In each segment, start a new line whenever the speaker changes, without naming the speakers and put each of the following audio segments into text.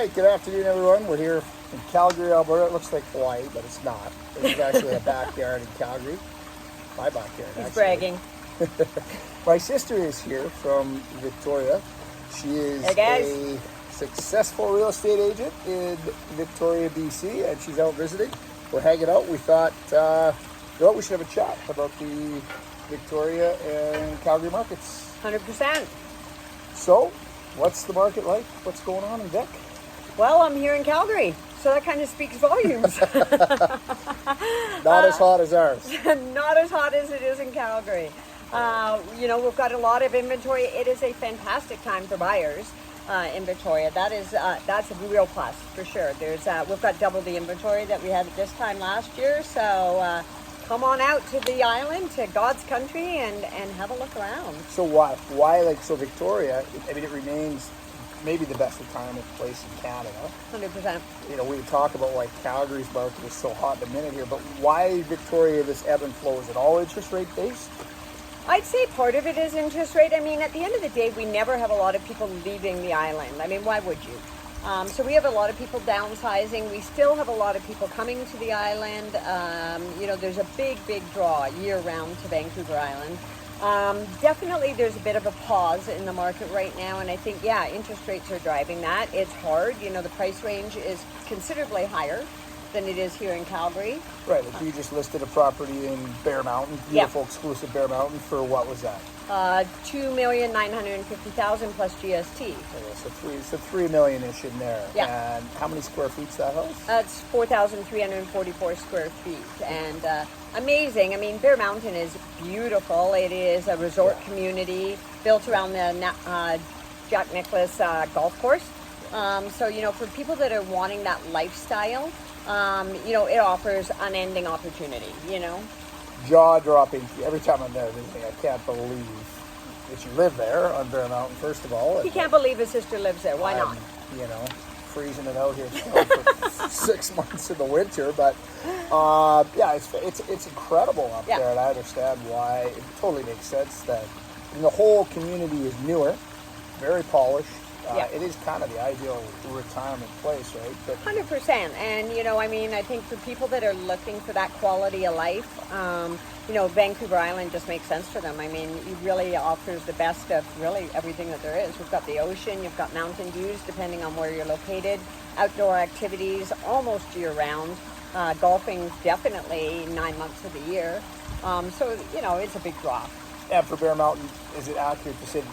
right, good afternoon, everyone. We're here in Calgary, Alberta. It looks like Hawaii, but it's not. This is actually a backyard in Calgary. My backyard,
He's
actually.
bragging.
My sister is here from Victoria. She is a successful real estate agent in Victoria, BC, and she's out visiting. We're hanging out. We thought, we should have a chat about the Victoria and Calgary markets.
100%.
So, what's the market like? What's going on in Vic?
Well, I'm here in Calgary, so that kind of speaks volumes.
Not as hot as ours.
Not as hot as it is in Calgary. We've got a lot of inventory. It is a fantastic time for buyers in Victoria. That's a real plus for sure. We've got double the inventory that we had at this time last year. So come on out to the island, to God's country, and have a look around.
So why Victoria? I mean, it remains maybe the best retirement place in Canada.
100%.
We talk about why Calgary's market is so hot in a minute here, but why Victoria, this ebb and flow? Is it all interest rate based?
I'd say part of it is interest rate. I mean, at the end of the day, we never have a lot of people leaving the island. I mean, why would you? So we have a lot of people downsizing. We still have a lot of people coming to the island. There's a big draw year-round to Vancouver Island. Definitely there's a bit of a pause in the market right now, and I think, interest rates are driving that. It's hard. The price range is considerably higher than it is here in Calgary.
Right, like you just listed a property in Bear Mountain, beautiful exclusive Bear Mountain, for what was that?
$2,950,000 plus GST.
Okay, so $3 million-ish in there.
Yeah.
And how many square feet's that house?
It's 4,344 square feet, and amazing. I mean, Bear Mountain is beautiful. It is a resort community built around the Jack Nicklaus golf course. So, for people that are wanting that lifestyle, it offers unending opportunity,
Jaw-dropping. Every time I'm there visiting, I can't believe that you live there on Bear Mountain, first of all.
He can't believe his sister lives there. Why not?
Freezing it out here for 6 months in the winter. But, it's incredible up there, and I understand why. It totally makes sense that the whole community is newer, very polished. It is kind of the ideal retirement place, right? But
100%. And, I think for people that are looking for that quality of life, Vancouver Island just makes sense for them. I mean, it really offers the best of really everything that there is. We've got the ocean, you've got mountain views, depending on where you're located, outdoor activities almost year-round, golfing definitely 9 months of the year. It's a big draw.
And for Bear Mountain, is it accurate to say that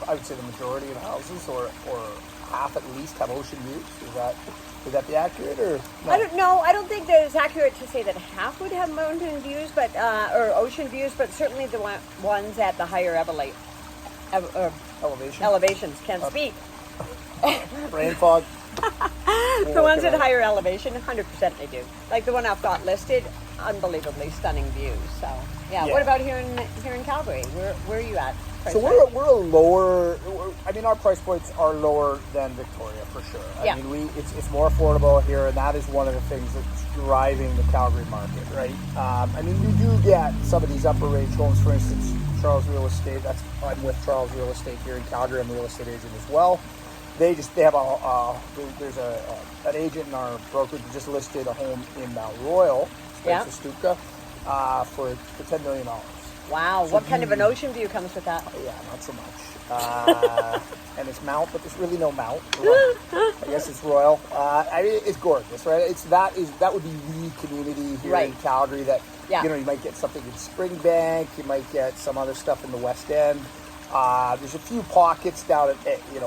I would say the majority of houses, or half at least, have ocean views? Would that be accurate, or no?
I don't know. I don't think that it's accurate to say that half would have mountain views, but or ocean views, but certainly the ones at the higher elevations can't speak.
Rain fog.
The ones at higher elevation, 100% they do. Like the one I've got listed, unbelievably stunning views. So What about here in Calgary? Where are you at?
So we're a lower. I mean, our price points are lower than Victoria for sure. I mean, it's more affordable here, and that is one of the things that's driving the Calgary market, right? I mean, you do get some of these upper range homes, for instance, Charles Real Estate. I'm with Charles Real Estate here in Calgary. I'm a real estate agent as well. They have there's an agent in our brokerage who just listed a home in Mount Royal, Stuka, for $10 million.
Wow, so what kind of an ocean view comes with that?
Yeah, not so much. And it's mount, but there's really no mount. I guess it's royal. I mean, it's gorgeous, right? That would be the community here in Calgary that, you might get something in Springbank, you might get some other stuff in the West End. There's a few pockets down at,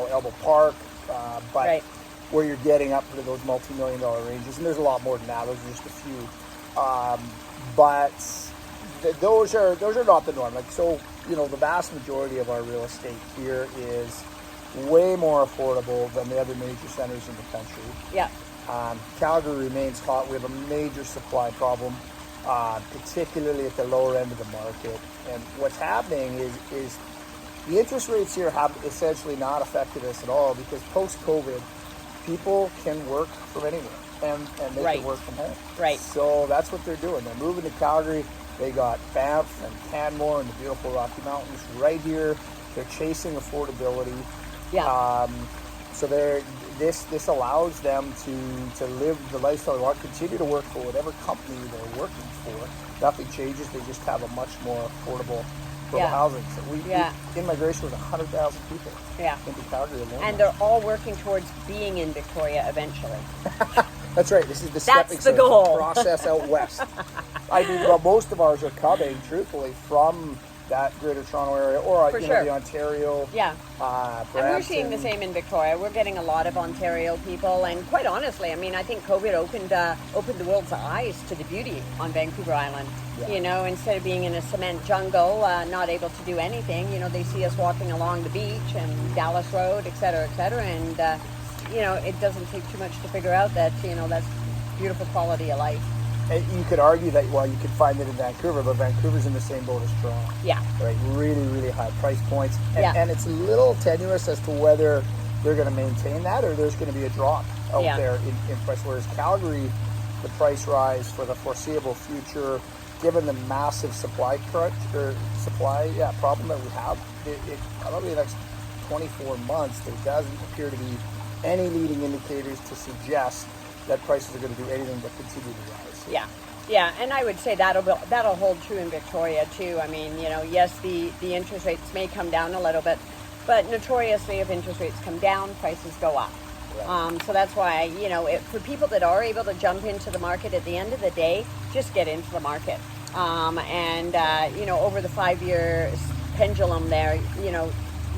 Elbow Park, but where you're getting up to those multi-million-dollar ranges, and there's a lot more than that. Those are just a few. But those are not the norm. The vast majority of our real estate here is way more affordable than the other major centers in the country.
Yeah.
Calgary remains hot. We have a major supply problem, particularly at the lower end of the market. And what's happening is the interest rates here have essentially not affected us at all, because post-COVID, people can work from anywhere and they can work from home.
Right.
So that's what they're doing. They're moving to Calgary. They got Banff and Canmore and the beautiful Rocky Mountains right here. They're chasing affordability.
Yeah.
So this allows them to live the lifestyle they want, continue to work for whatever company they're working for. Nothing changes. They just have a much more affordable housing. So we in-migration was 100,000 people into Calgary alone.
And they're all working towards being in Victoria eventually.
That's right. This is the stepping stone
goal.
Process out west. I mean, well, most of ours are coming, truthfully, from that Greater Toronto area or the Ontario.
And we're seeing the same in Victoria. We're getting a lot of Ontario people, and quite honestly, I mean, I think COVID opened the world's eyes to the beauty on Vancouver Island. You know, instead of being in a cement jungle, not able to do anything, you know, they see us walking along the beach and Dallas Road, et cetera, and you know, it doesn't take too much to figure out that, you know, that's beautiful quality of life.
And you could argue that, well, you could find it in Vancouver, but Vancouver's in the same boat as Toronto. Right? Really, really high price points. And it's a little tenuous as to whether they're going to maintain that or there's going to be a drop out there in price. Whereas Calgary, the price rise for the foreseeable future, given the massive supply crunch or problem that we have, it probably the next 24 months, there doesn't appear to be any leading indicators to suggest that prices are going to do anything but continue to rise.
And I would say that'll hold true in Victoria too. I mean, you know, yes, the interest rates may come down a little bit, but notoriously, if interest rates come down, prices go up. So that's why, you know, for people that are able to jump into the market at the end of the day, just get into the market. You know, over the 5-year pendulum there, you know,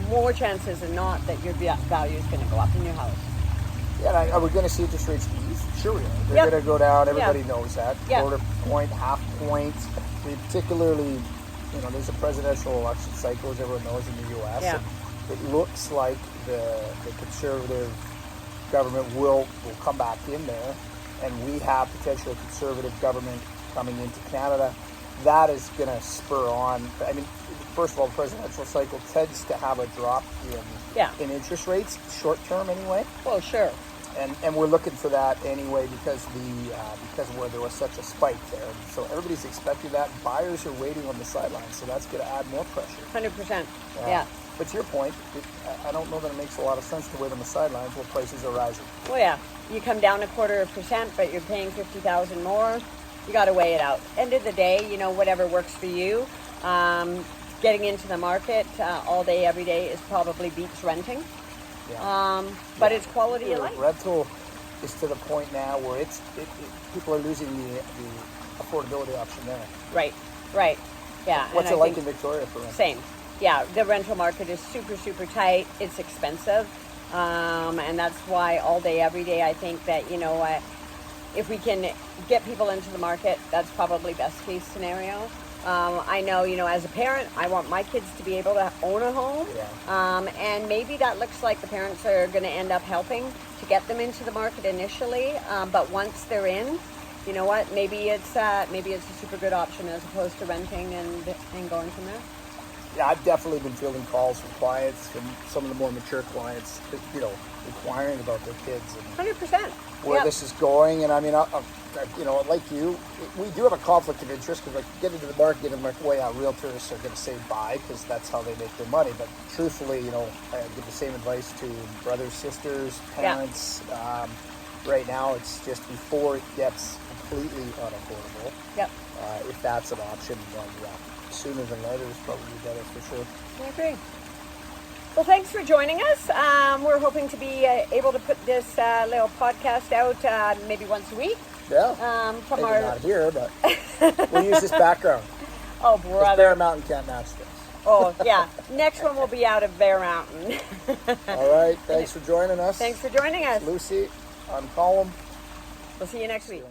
more chances than not that your value is going to go up in your house.
Yeah, are we going to see interest rates ease? Sure we are. They're going to go down. Everybody knows that. Quarter point, half point. Particularly, you know, there's a presidential election cycle, as everyone knows, in the U.S. And it looks like the conservative government will come back in there, and we have potentially a conservative government coming into Canada. That is going to spur on. I mean, first of all, the presidential cycle tends to have a drop in interest rates, short term anyway.
Well, sure.
And we're looking for that anyway because of where there was such a spike there. So everybody's expecting that. Buyers are waiting on the sidelines, so that's going to add more pressure.
100%.
But to your point, I don't know that it makes a lot of sense to wait on the sidelines while prices are rising.
Well, you come down 0.25%, but you're paying $50,000 more. You got to weigh it out. End of the day, you know, whatever works for you. Getting into the market all day, every day is probably beats renting. But it's quality of life.
Rental is to the point now where people are losing the affordability option there.
Right. Yeah.
What's it like in Victoria for rent?
Same. Yeah, the rental market is super, super tight. It's expensive. And that's why all day, every day, I think that, you know, if we can get people into the market, that's probably best case scenario. I know, you know, as a parent, I want my kids to be able to own a home. And maybe that looks like the parents are going to end up helping to get them into the market initially. But once they're in, you know what, maybe it's a super good option as opposed to renting and going from there.
Yeah, I've definitely been fielding calls from clients, from some of the more mature clients, you know, inquiring about their kids and
100%.
Where this is going. And I mean, you know, like you, we do have a conflict of interest because, like, get into the market and, like, well, yeah, realtors are going to say buy because that's how they make their money. But truthfully, you know, I give the same advice to brothers, sisters, parents. Right now, it's just before it gets completely unaffordable. If that's an option, then sooner than later is probably better for sure.
I agree. Well, thanks for joining us. We're hoping to be able to put this little podcast out maybe once a week. From
maybe not here, but we'll use this background.
Oh, brother.
Bear Mountain can't match this.
Oh, yeah. Next one will be out of Bear Mountain.
All right. Thanks for joining us.
Thanks for joining us.
Lucy, I'm Colin.
We'll see you next week.